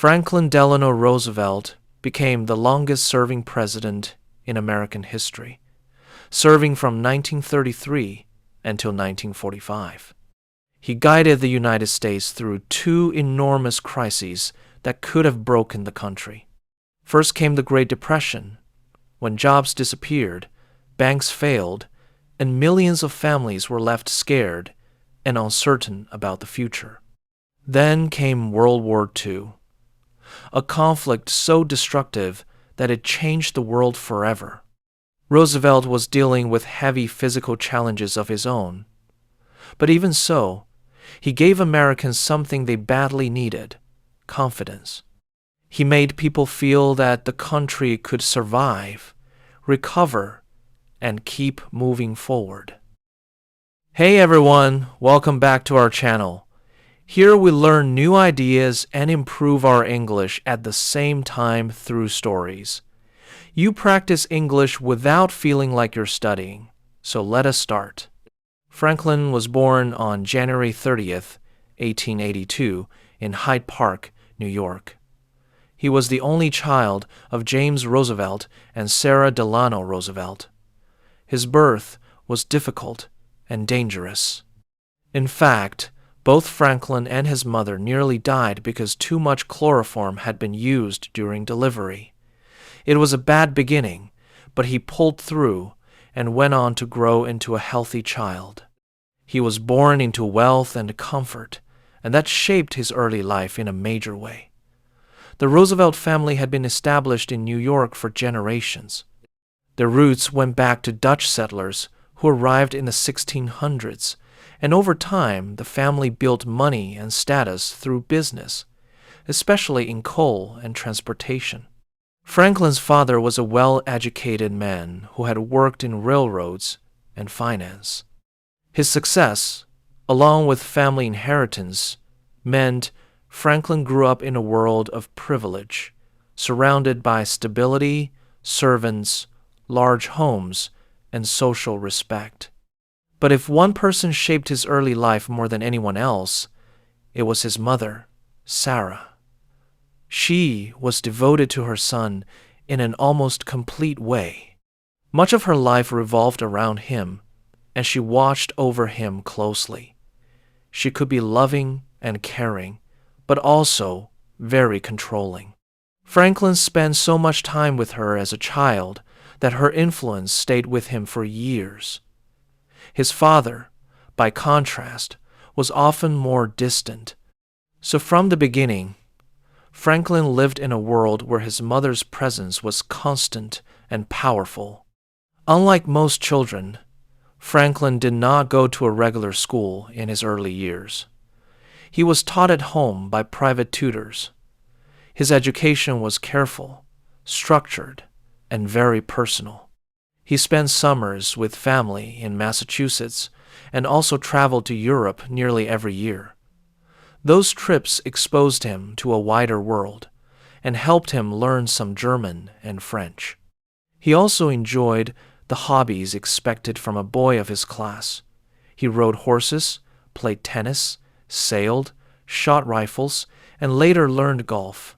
Franklin Delano Roosevelt became the longest-serving president in American history, serving from 1933 until 1945. He guided the United States through two enormous crises that could have broken the country. First came the Great Depression, when jobs disappeared, banks failed, and millions of families were left scared and uncertain about the future. Then came World War II, a conflict so destructive that it changed the world forever. Roosevelt was dealing with heavy physical challenges of his own. But even so, he gave Americans something they badly needed: confidence. He made people feel that the country could survive, recover, and keep moving forward. Hey everyone, welcome back to our channel. Here we learn new ideas and improve our English at the same time through stories. You practice English without feeling like you're studying, so let us start. Franklin was born on January 30th, 1882, in Hyde Park, New York. He was the only child of James Roosevelt and Sarah Delano Roosevelt. His birth was difficult and dangerous. In fact, both Franklin and his mother nearly died because too much chloroform had been used during delivery. It was a bad beginning, but he pulled through and went on to grow into a healthy child. He was born into wealth and comfort, and that shaped his early life in a major way. The Roosevelt family had been established in New York for generations. Their roots went back to Dutch settlers who arrived in the 1600s, and over time the family built money and status through business, especially in coal and transportation. Franklin's father was a well-educated man who had worked in railroads and finance. His success, along with family inheritance, meant Franklin grew up in a world of privilege, surrounded by stability, servants, large homes, and social respect. But if one person shaped his early life more than anyone else, it was his mother, Sarah. She was devoted to her son in an almost complete way. Much of her life revolved around him, and she watched over him closely. She could be loving and caring, but also very controlling. Franklin spent so much time with her as a child that her influence stayed with him for years. His father, by contrast, was often more distant. So from the beginning, Franklin lived in a world where his mother's presence was constant and powerful. Unlike most children, Franklin did not go to a regular school in his early years. He was taught at home by private tutors. His education was careful, structured, and very personal. He spent summers with family in Massachusetts and also traveled to Europe nearly every year. Those trips exposed him to a wider world and helped him learn some German and French. He also enjoyed the hobbies expected from a boy of his class. He rode horses, played tennis, sailed, shot rifles, and later learned golf.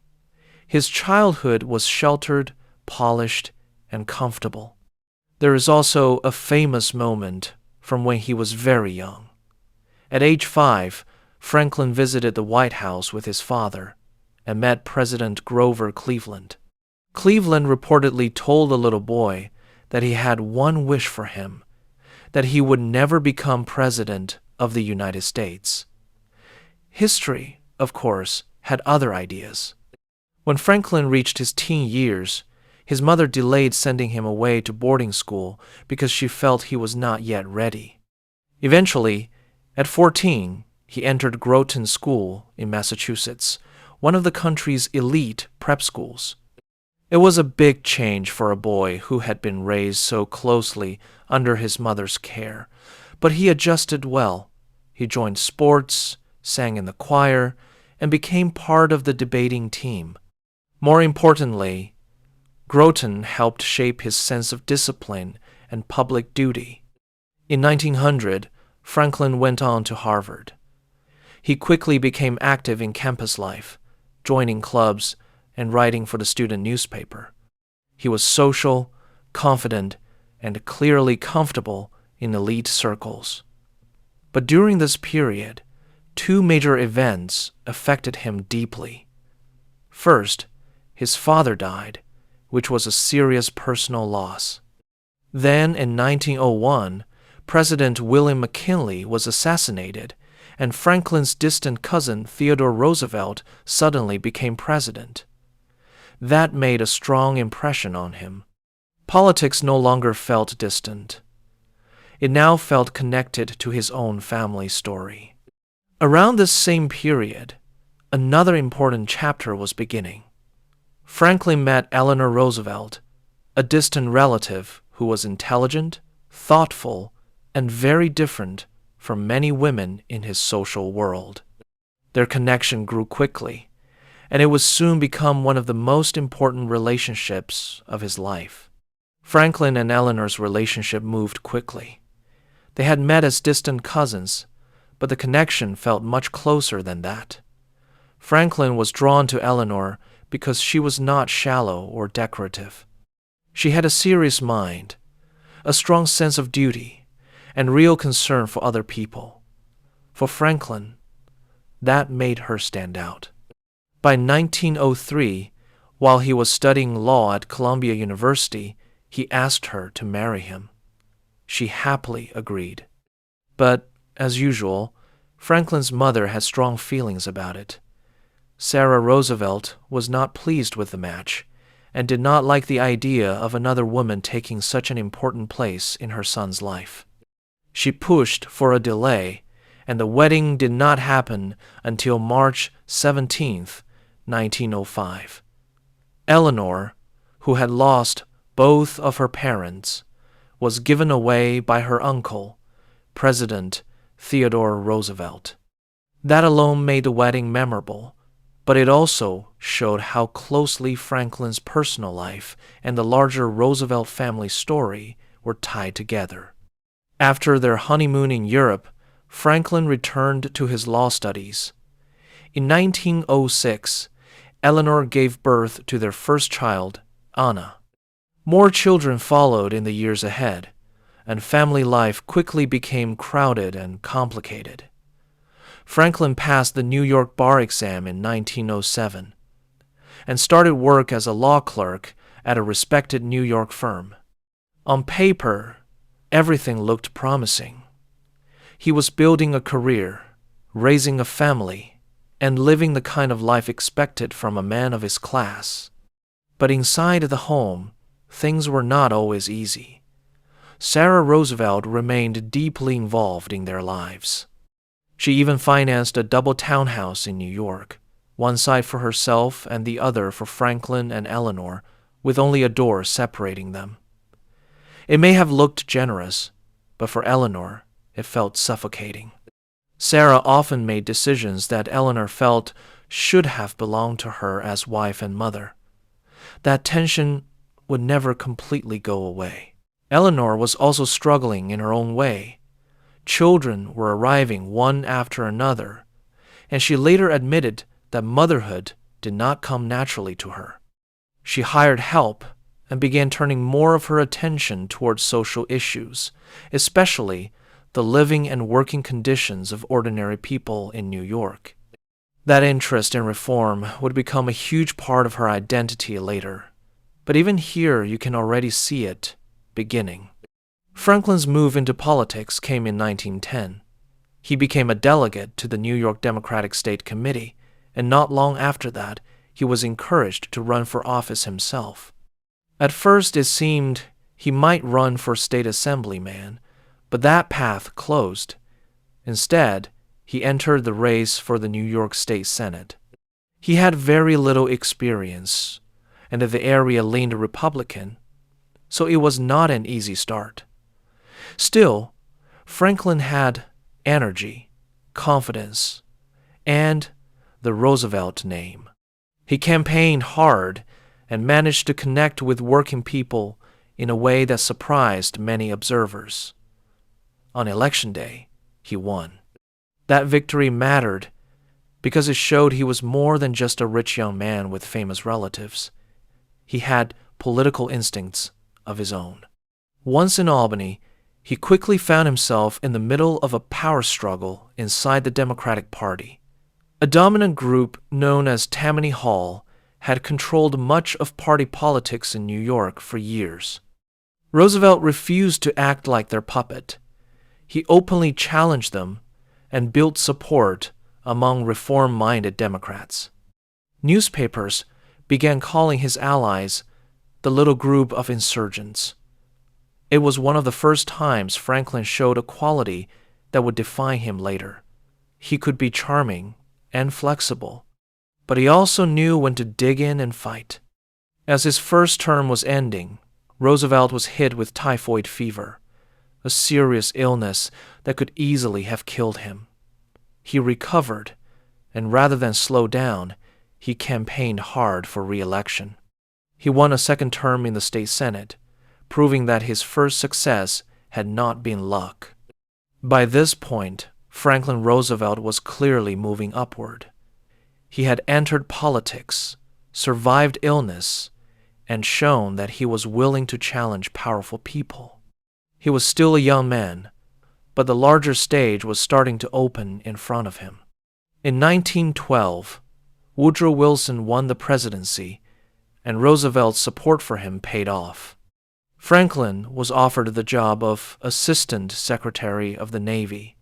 His childhood was sheltered, polished, and comfortable. There is also a famous moment from when he was very young. At age 5, Franklin visited the White House with his father and met President Grover Cleveland. Cleveland reportedly told the little boy that he had one wish for him, that he would never become president of the United States. History, of course, had other ideas. When Franklin reached his teen years, his mother delayed sending him away to boarding school because she felt he was not yet ready. Eventually, at 14, he entered Groton School in Massachusetts, one of the country's elite prep schools. It was a big change for a boy who had been raised so closely under his mother's care, but he adjusted well. He joined sports, sang in the choir, and became part of the debating team. More importantly, Groton helped shape his sense of discipline and public duty. In 1900, Franklin went on to Harvard. He quickly became active in campus life, joining clubs, and writing for the student newspaper. He was social, confident, and clearly comfortable in elite circles. But during this period, two major events affected him deeply. First, his father died, which was a serious personal loss. Then, in 1901, President William McKinley was assassinated, and Franklin's distant cousin Theodore Roosevelt suddenly became president. That made a strong impression on him. Politics no longer felt distant. It now felt connected to his own family story. Around this same period, another important chapter was beginning. Franklin met Eleanor Roosevelt, a distant relative who was intelligent, thoughtful, and very different from many women in his social world. Their connection grew quickly, and it would soon become one of the most important relationships of his life. Franklin and Eleanor's relationship moved quickly. They had met as distant cousins, but the connection felt much closer than that. Franklin was drawn to Eleanor because she was not shallow or decorative. She had a serious mind, a strong sense of duty, and real concern for other people. For Franklin, that made her stand out. By 1903, while he was studying law at Columbia University, he asked her to marry him. She happily agreed. But, as usual, Franklin's mother had strong feelings about it. Sarah Roosevelt was not pleased with the match and did not like the idea of another woman taking such an important place in her son's life. She pushed for a delay, and the wedding did not happen until March 17, 1905. Eleanor, who had lost both of her parents, was given away by her uncle, President Theodore Roosevelt. That alone made the wedding memorable, but it also showed how closely Franklin's personal life and the larger Roosevelt family story were tied together. After their honeymoon in Europe, Franklin returned to his law studies. In 1906, Eleanor gave birth to their first child, Anna. More children followed in the years ahead, and family life quickly became crowded and complicated. Franklin passed the New York bar exam in 1907 and started work as a law clerk at a respected New York firm. On paper, everything looked promising. He was building a career, raising a family, and living the kind of life expected from a man of his class. But inside the home, things were not always easy. Sarah Roosevelt remained deeply involved in their lives. She even financed a double townhouse in New York, one side for herself and the other for Franklin and Eleanor, with only a door separating them. It may have looked generous, but for Eleanor, it felt suffocating. Sarah often made decisions that Eleanor felt should have belonged to her as wife and mother. That tension would never completely go away. Eleanor was also struggling in her own way. Children were arriving one after another, and she later admitted that motherhood did not come naturally to her. She hired help and began turning more of her attention towards social issues, especially the living and working conditions of ordinary people in New York. That interest in reform would become a huge part of her identity later, but even here you can already see it beginning. Franklin's move into politics came in 1910. He became a delegate to the New York Democratic State Committee, and not long after that, he was encouraged to run for office himself. At first, it seemed he might run for state assemblyman, but that path closed. Instead, he entered the race for the New York State Senate. He had very little experience, and the area leaned Republican, so it was not an easy start. Still, Franklin had energy, confidence, and the Roosevelt name. He campaigned hard and managed to connect with working people in a way that surprised many observers. On Election Day, he won. That victory mattered because it showed he was more than just a rich young man with famous relatives. He had political instincts of his own. Once in Albany, he quickly found himself in the middle of a power struggle inside the Democratic Party. A dominant group known as Tammany Hall had controlled much of party politics in New York for years. Roosevelt refused to act like their puppet. He openly challenged them and built support among reform-minded Democrats. Newspapers began calling his allies the little group of insurgents. It was one of the first times Franklin showed a quality that would define him later. He could be charming and flexible, but he also knew when to dig in and fight. As his first term was ending, Roosevelt was hit with typhoid fever, a serious illness that could easily have killed him. He recovered, and rather than slow down, he campaigned hard for re-election. He won a second term in the state Senate, proving that his first success had not been luck. By this point, Franklin Roosevelt was clearly moving upward. He had entered politics, survived illness, and shown that he was willing to challenge powerful people. He was still a young man, but the larger stage was starting to open in front of him. In 1912, Woodrow Wilson won the presidency, and Roosevelt's support for him paid off. Franklin was offered the job of Assistant Secretary of the Navy,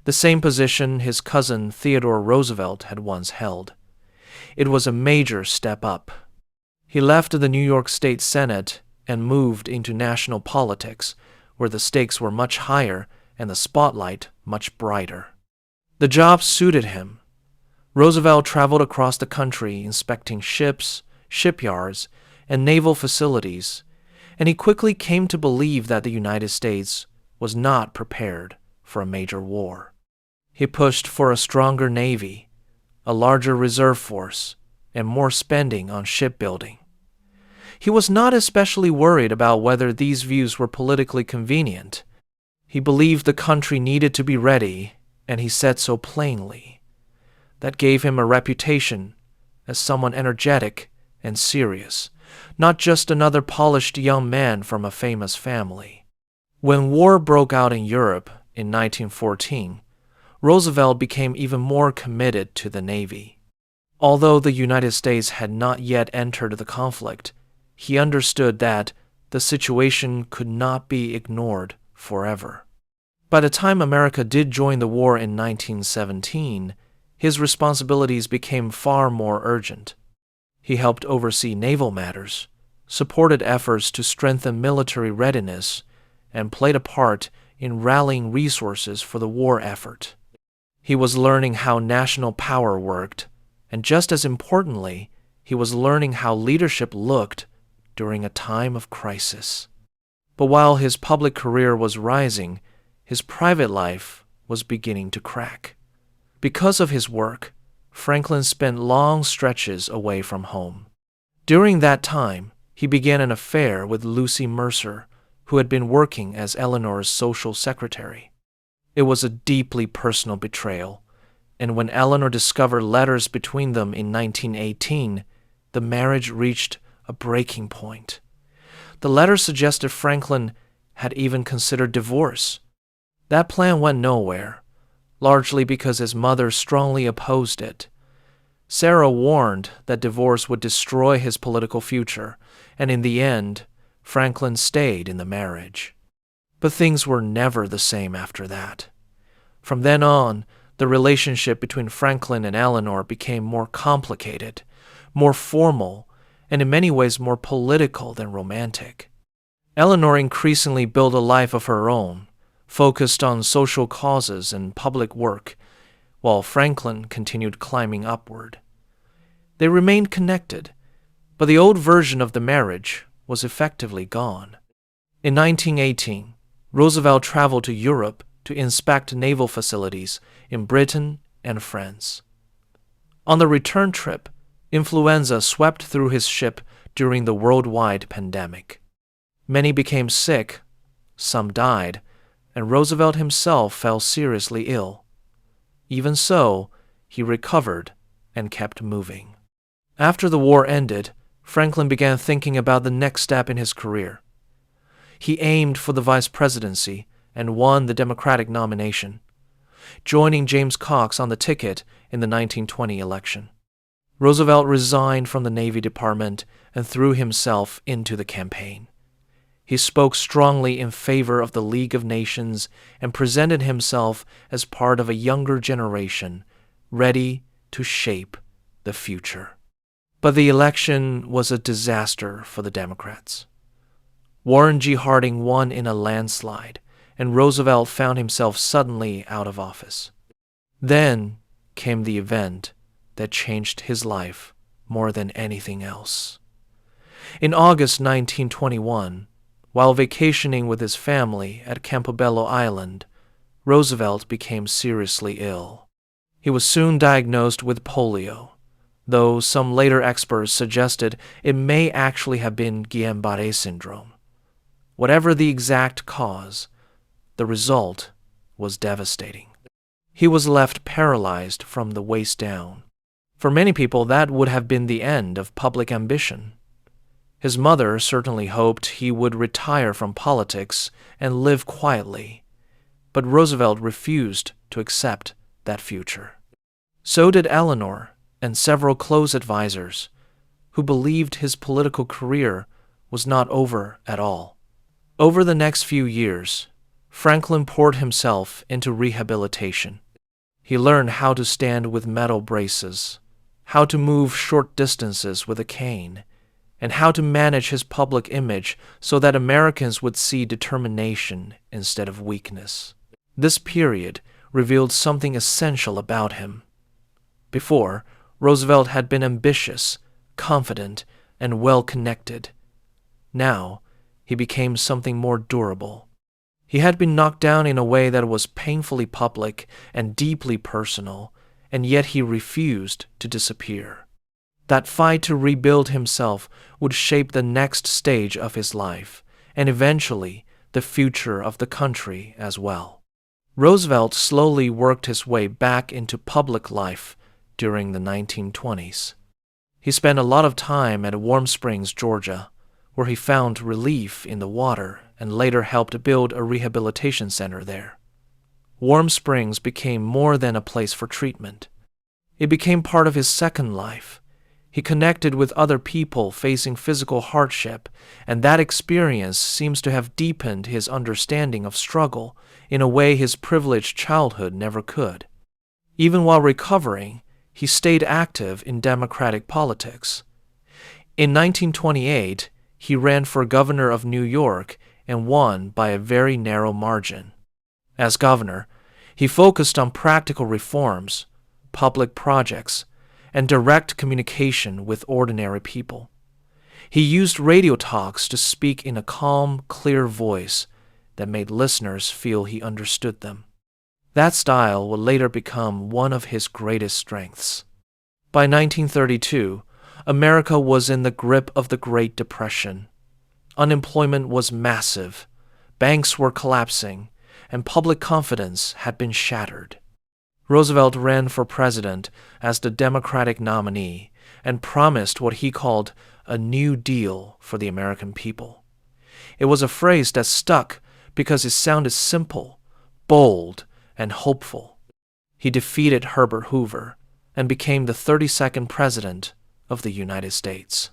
the same position his cousin Theodore Roosevelt had once held. It was a major step up. He left the New York State Senate and moved into national politics, where the stakes were much higher and the spotlight much brighter. The job suited him. Roosevelt traveled across the country inspecting ships, shipyards, and naval facilities, and he quickly came to believe that the United States was not prepared for a major war. He pushed for a stronger navy, a larger reserve force, and more spending on shipbuilding. He was not especially worried about whether these views were politically convenient. He believed the country needed to be ready, and he said so plainly. That gave him a reputation as someone energetic and serious, not just another polished young man from a famous family. When war broke out in Europe in 1914, Roosevelt became even more committed to the Navy. Although the United States had not yet entered the conflict, he understood that the situation could not be ignored forever. By the time America did join the war in 1917, his responsibilities became far more urgent. He helped oversee naval matters, supported efforts to strengthen military readiness, and played a part in rallying resources for the war effort. He was learning how national power worked, and just as importantly, he was learning how leadership looked during a time of crisis. But while his public career was rising, his private life was beginning to crack. Because of his work, Franklin spent long stretches away from home. During that time, he began an affair with Lucy Mercer, who had been working as Eleanor's social secretary. It was a deeply personal betrayal, and when Eleanor discovered letters between them in 1918, the marriage reached a breaking point. The letter suggested Franklin had even considered divorce. That plan went nowhere, largely because his mother strongly opposed it. Sarah warned that divorce would destroy his political future, and in the end, Franklin stayed in the marriage. But things were never the same after that. From then on, the relationship between Franklin and Eleanor became more complicated, more formal, and in many ways more political than romantic. Eleanor increasingly built a life of her own, focused on social causes and public work, while Franklin continued climbing upward. They remained connected, but the old version of the marriage was effectively gone. In 1918, Roosevelt traveled to Europe to inspect naval facilities in Britain and France. On the return trip, influenza swept through his ship during the worldwide pandemic. Many became sick, some died, and Roosevelt himself fell seriously ill. Even so, he recovered and kept moving. After the war ended, Franklin began thinking about the next step in his career. He aimed for the vice presidency and won the Democratic nomination, joining James Cox on the ticket in the 1920 election. Roosevelt resigned from the Navy Department and threw himself into the campaign. He spoke strongly in favor of the League of Nations and presented himself as part of a younger generation, ready to shape the future. But the election was a disaster for the Democrats. Warren G. Harding won in a landslide, and Roosevelt found himself suddenly out of office. Then came the event that changed his life more than anything else. In August 1921, while vacationing with his family at Campobello Island, Roosevelt became seriously ill. He was soon diagnosed with polio, though some later experts suggested it may actually have been Guillain-Barré syndrome. Whatever the exact cause, the result was devastating. He was left paralyzed from the waist down. For many people, that would have been the end of public ambition. His mother certainly hoped he would retire from politics and live quietly, but Roosevelt refused to accept that future. So did Eleanor and several close advisors, who believed his political career was not over at all. Over the next few years, Franklin poured himself into rehabilitation. He learned how to stand with metal braces, how to move short distances with a cane, and how to manage his public image so that Americans would see determination instead of weakness. This period revealed something essential about him. Before, Roosevelt had been ambitious, confident, and well-connected. Now, he became something more durable. He had been knocked down in a way that was painfully public and deeply personal, and yet he refused to disappear. That fight to rebuild himself would shape the next stage of his life, and eventually the future of the country as well. Roosevelt slowly worked his way back into public life during the 1920s. He spent a lot of time at Warm Springs, Georgia, where he found relief in the water and later helped build a rehabilitation center there. Warm Springs became more than a place for treatment. It became part of his second life. He connected with other people facing physical hardship, and that experience seems to have deepened his understanding of struggle in a way his privileged childhood never could. Even while recovering, he stayed active in Democratic politics. In 1928, he ran for governor of New York and won by a very narrow margin. As governor, he focused on practical reforms, public projects, and direct communication with ordinary people. He used radio talks to speak in a calm, clear voice that made listeners feel he understood them. That style would later become one of his greatest strengths. By 1932, America was in the grip of the Great Depression. Unemployment was massive, banks were collapsing, and public confidence had been shattered. Roosevelt ran for president as the Democratic nominee and promised what he called a New Deal for the American people. It was a phrase that stuck because it sounded simple, bold, and hopeful. He defeated Herbert Hoover and became the 32nd president of the United States.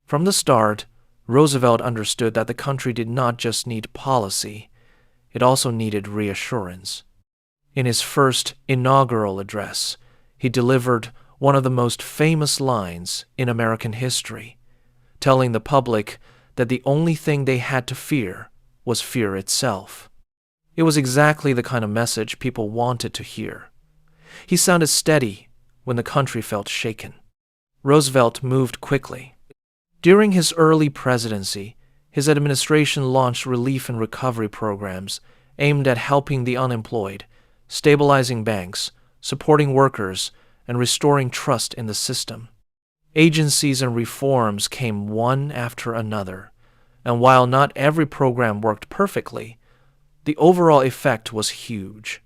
From the start, Roosevelt understood that the country did not just need policy, it also needed reassurance. In his first inaugural address, he delivered one of the most famous lines in American history, telling the public that the only thing they had to fear was fear itself. It was exactly the kind of message people wanted to hear. He sounded steady when the country felt shaken. Roosevelt moved quickly. During his early presidency, his administration launched relief and recovery programs aimed at helping the unemployed, stabilizing banks, supporting workers, and restoring trust in the system. Agencies and reforms came one after another, and while not every program worked perfectly, the overall effect was huge.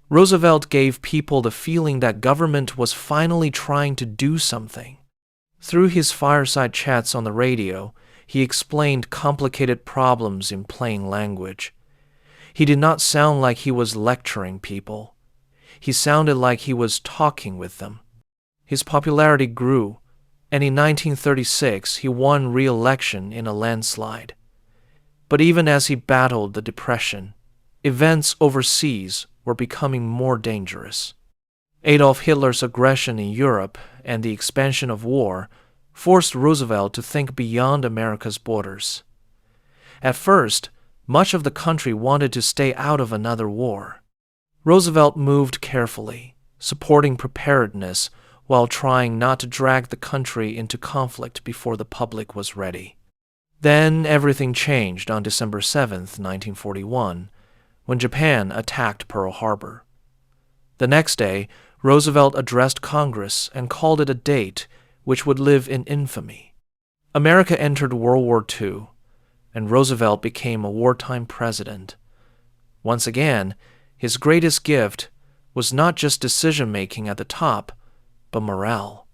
Roosevelt gave people the feeling that government was finally trying to do something. Through his fireside chats on the radio, he explained complicated problems in plain language. He did not sound like he was lecturing people. He sounded like he was talking with them. His popularity grew, and in 1936 he won re-election in a landslide. But even as he battled the Depression, events overseas were becoming more dangerous. Adolf Hitler's aggression in Europe and the expansion of war forced Roosevelt to think beyond America's borders. At first, much of the country wanted to stay out of another war. Roosevelt moved carefully, supporting preparedness while trying not to drag the country into conflict before the public was ready. Then everything changed on December 7, 1941, when Japan attacked Pearl Harbor. The next day, Roosevelt addressed Congress and called it a date which would live in infamy. America entered World War II, and Roosevelt became a wartime president. Once again, his greatest gift was not just decision-making at the top, but morale.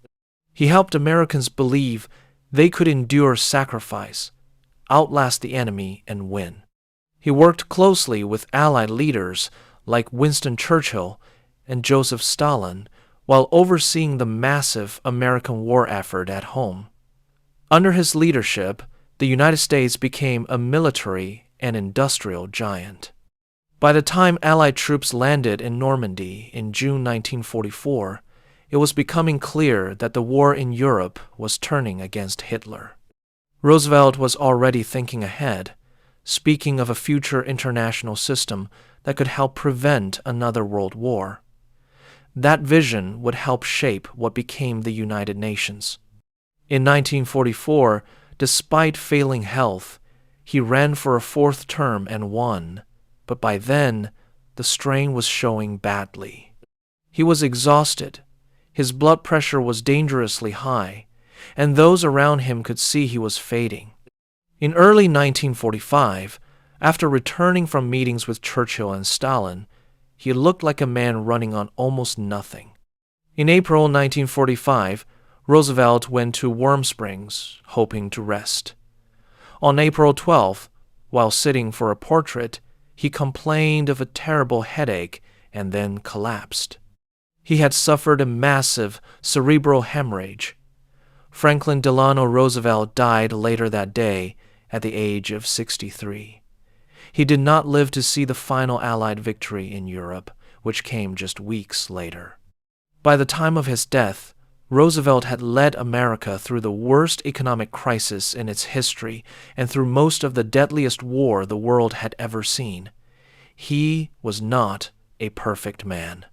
He helped Americans believe they could endure sacrifice, outlast the enemy, and win. He worked closely with Allied leaders like Winston Churchill and Joseph Stalin while overseeing the massive American war effort at home. Under his leadership, the United States became a military and industrial giant. By the time Allied troops landed in Normandy in June 1944, it was becoming clear that the war in Europe was turning against Hitler. Roosevelt was already thinking ahead, speaking of a future international system that could help prevent another world war. That vision would help shape what became the United Nations. In 1944, despite failing health, he ran for a fourth term and won, but by then, the strain was showing badly. He was exhausted, his blood pressure was dangerously high, and those around him could see he was fading. In early 1945, after returning from meetings with Churchill and Stalin, he looked like a man running on almost nothing. In April 1945, Roosevelt went to Warm Springs, hoping to rest. On April 12th, while sitting for a portrait, he complained of a terrible headache and then collapsed. He had suffered a massive cerebral hemorrhage. Franklin Delano Roosevelt died later that day at the age of 63. He did not live to see the final Allied victory in Europe, which came just weeks later. By the time of his death, Roosevelt had led America through the worst economic crisis in its history and through most of the deadliest war the world had ever seen. He was not a perfect man.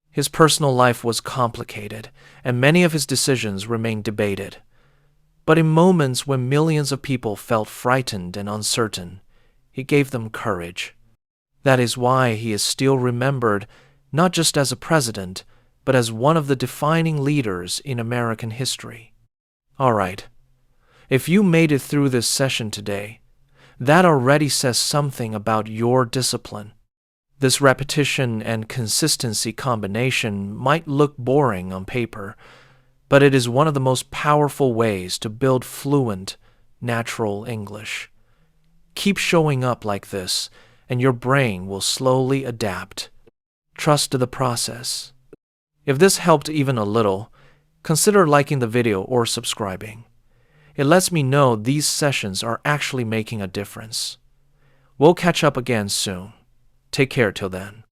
His personal life was complicated, and many of his decisions remained debated. But in moments when millions of people felt frightened and uncertain, he gave them courage. That is why he is still remembered not just as a president, but as one of the defining leaders in American history. All right, if you made it through this session today, that already says something about your discipline. This repetition and consistency combination might look boring on paper, but it is one of the most powerful ways to build fluent, natural English. Keep showing up like this, and your brain will slowly adapt. Trust the process. If this helped even a little, consider liking the video or subscribing. It lets me know these sessions are actually making a difference. We'll catch up again soon. Take care till then.